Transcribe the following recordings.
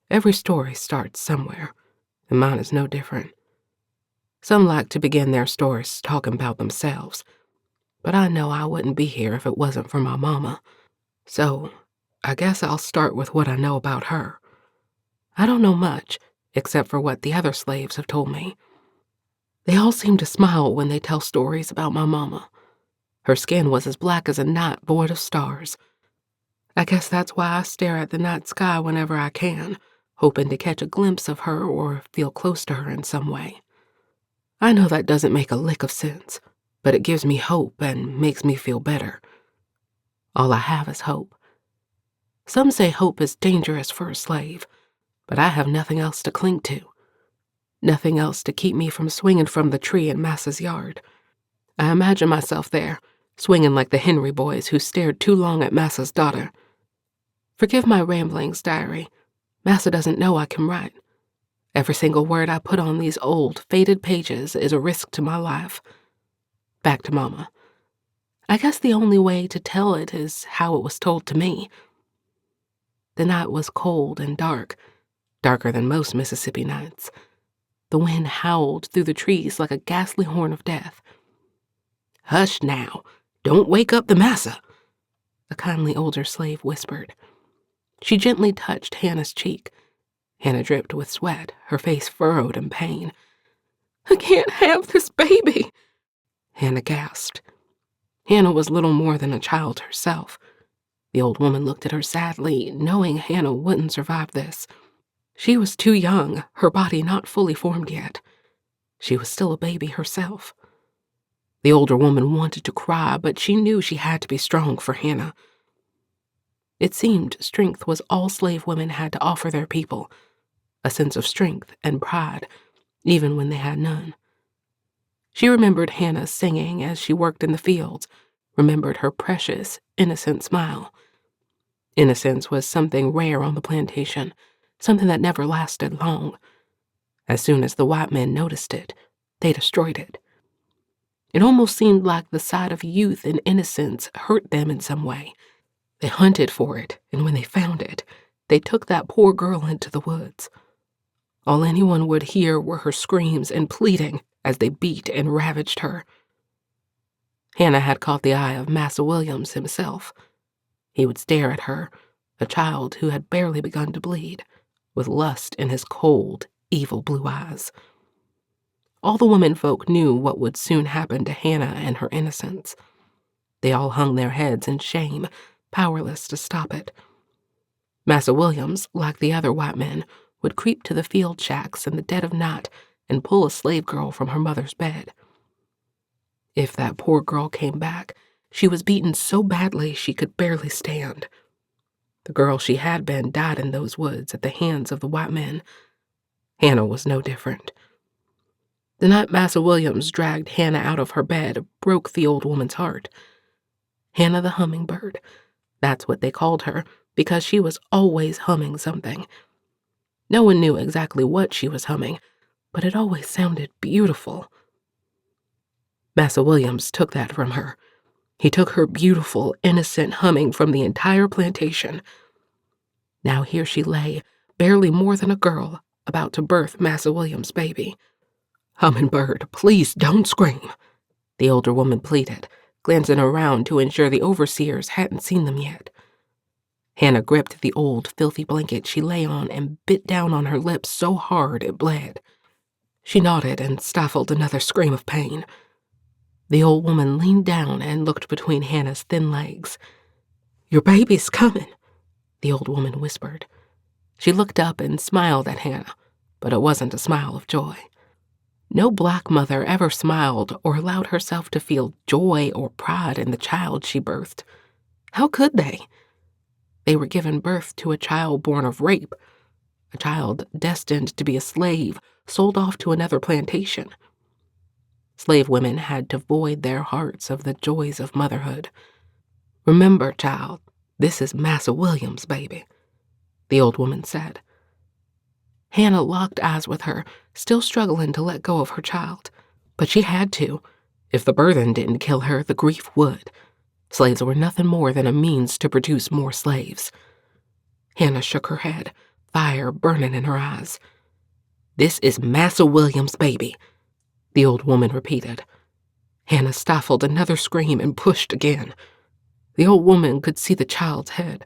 Every story starts somewhere, and mine is no different. Some like to begin their stories talking about themselves, but I know I wouldn't be here if it wasn't for my mama. So, I guess I'll start with what I know about her. I don't know much, except for what the other slaves have told me. They all seem to smile when they tell stories about my mama. Her skin was as black as a night void of stars. I guess that's why I stare at the night sky whenever I can, hoping to catch a glimpse of her or feel close to her in some way. I know that doesn't make a lick of sense, but it gives me hope and makes me feel better. All I have is hope. Some say hope is dangerous for a slave, but I have nothing else to cling to. Nothing else to keep me from swinging from the tree in Massa's yard. I imagine myself there, swinging like the Henry boys who stared too long at Massa's daughter. Forgive my ramblings, diary. Massa doesn't know I can write. Every single word I put on these old, faded pages is a risk to my life. Back to Mama. I guess the only way to tell it is how it was told to me. The night was cold and dark, darker than most Mississippi nights. The wind howled through the trees like a ghastly horn of death. "Hush now, don't wake up the massa," a kindly older slave whispered. She gently touched Hannah's cheek. Hannah dripped with sweat, her face furrowed in pain. "I can't have this baby," Hannah gasped. Hannah was little more than a child herself. The old woman looked at her sadly, knowing Hannah wouldn't survive this. She was too young, her body not fully formed yet. She was still a baby herself. The older woman wanted to cry, but she knew she had to be strong for Hannah. It seemed strength was all slave women had to offer their people, a sense of strength and pride, even when they had none. She remembered Hannah singing as she worked in the fields, remembered her precious, innocent smile. Innocence was something rare on the plantation, something that never lasted long. As soon as the white men noticed it, they destroyed it. It almost seemed like the sight of youth and innocence hurt them in some way. They hunted for it, and when they found it, they took that poor girl into the woods. All anyone would hear were her screams and pleading as they beat and ravaged her. Hannah had caught the eye of Massa Williams himself. He would stare at her, a child who had barely begun to bleed, with lust in his cold, evil blue eyes. All the womenfolk knew what would soon happen to Hannah and her innocence. They all hung their heads in shame, powerless to stop it. Massa Williams, like the other white men, would creep to the field shacks in the dead of night and pull a slave girl from her mother's bed. If that poor girl came back, she was beaten so badly she could barely stand. The girl she had been died in those woods at the hands of the white men. Hannah was no different. The night Massa Williams dragged Hannah out of her bed broke the old woman's heart. Hannah the hummingbird, that's what they called her, because she was always humming something. No one knew exactly what she was humming, but it always sounded beautiful. Massa Williams took that from her. He took her beautiful, innocent humming from the entire plantation. Now here she lay, barely more than a girl, about to birth Massa Williams' baby. "Hummingbird, please don't scream," the older woman pleaded, glancing around to ensure the overseers hadn't seen them yet. Hannah gripped the old, filthy blanket she lay on and bit down on her lips so hard it bled. She nodded and stifled another scream of pain. The old woman leaned down and looked between Hannah's thin legs. "Your baby's coming," the old woman whispered. She looked up and smiled at Hannah, but it wasn't a smile of joy. No black mother ever smiled or allowed herself to feel joy or pride in the child she birthed. How could they? They were given birth to a child born of rape, a child destined to be a slave, sold off to another plantation. Slave women had to void their hearts of the joys of motherhood. "Remember, child, this is Massa Williams' baby," the old woman said. Hannah locked eyes with her, still struggling to let go of her child. But she had to. If the burden didn't kill her, the grief would. Slaves were nothing more than a means to produce more slaves. Hannah shook her head, fire burning in her eyes. "This is Massa Williams' baby," the old woman repeated. Hannah stifled another scream and pushed again. The old woman could see the child's head.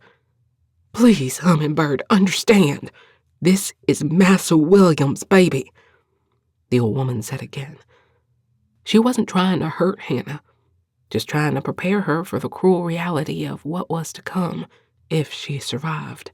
"Please, Hummingbird, understand. This is Massa Williams' baby," the old woman said again. She wasn't trying to hurt Hannah, just trying to prepare her for the cruel reality of what was to come if she survived.